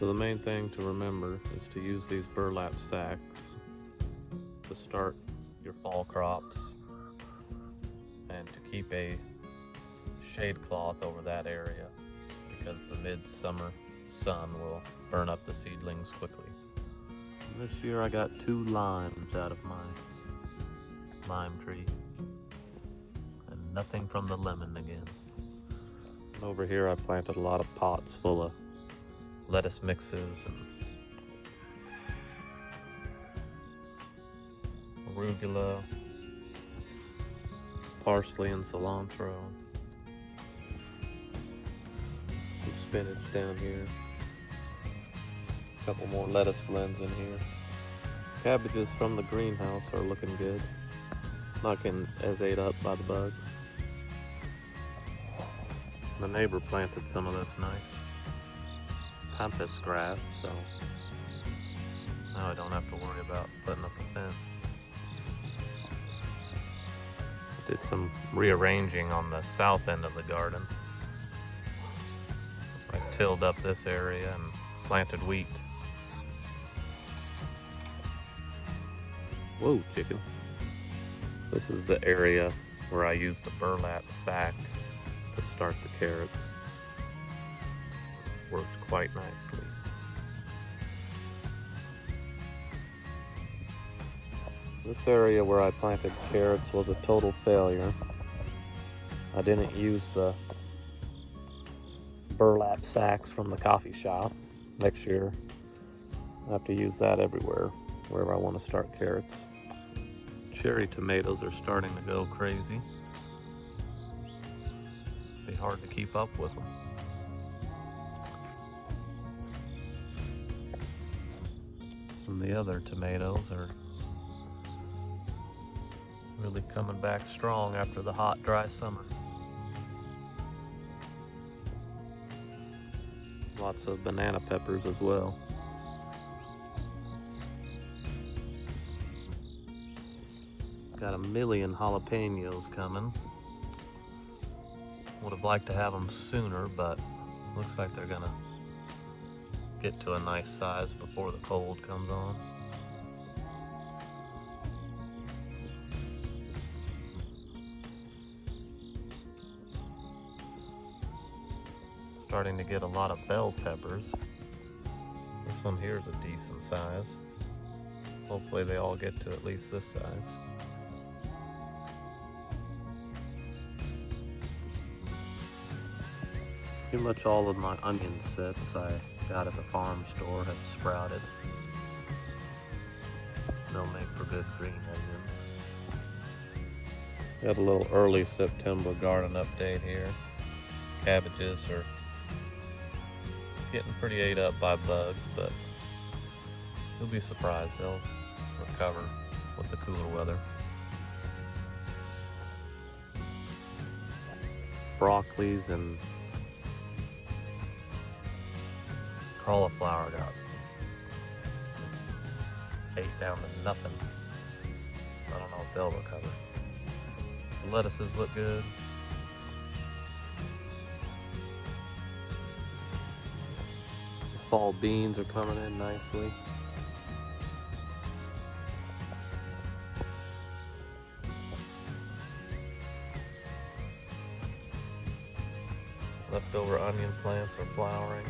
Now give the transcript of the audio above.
So the main thing to remember is to use these burlap sacks to start your fall crops and to keep a shade cloth over that area because the midsummer sun will burn up the seedlings quickly. And this year I got 2 limes out of my lime tree and nothing from the lemon again. And over here I planted a lot of pots full of lettuce mixes and arugula, parsley and cilantro, some spinach down here, a couple more lettuce blends in here. Cabbages from the greenhouse are looking good, not getting as ate up by the bugs. The neighbor planted some of this nice pampas grass, so now I don't have to worry about putting up a fence. Did some rearranging on the south end of the garden. I tilled up this area and planted wheat. Whoa, chicken. This is the area where I used the burlap sack to start the carrots. Worked quite nicely. This area where I planted carrots was a total failure. I didn't use the burlap sacks from the coffee shop. Next year, I have to use that everywhere, wherever I want to start carrots. Cherry tomatoes are starting to go crazy. Be hard to keep up with them. And the other tomatoes are really coming back strong after the hot, dry summer. Lots of banana peppers as well. Got a million jalapenos coming. Would have liked to have them sooner, but looks like they're gonna get to a nice size before the cold comes on. Starting to get a lot of bell peppers. This one here is a decent size. Hopefully they all get to at least this size. Pretty much all of my onion sets I got at the farm store have sprouted. They'll make for good green onions. Got a little early September garden update here. Cabbages are getting pretty ate up by bugs, but you'll be surprised they'll recover with the cooler weather. Broccolis and cauliflower got ate down to nothing. I don't know if they'll recover. The lettuces look good. The fall beans are coming in nicely. Leftover onion plants are flowering.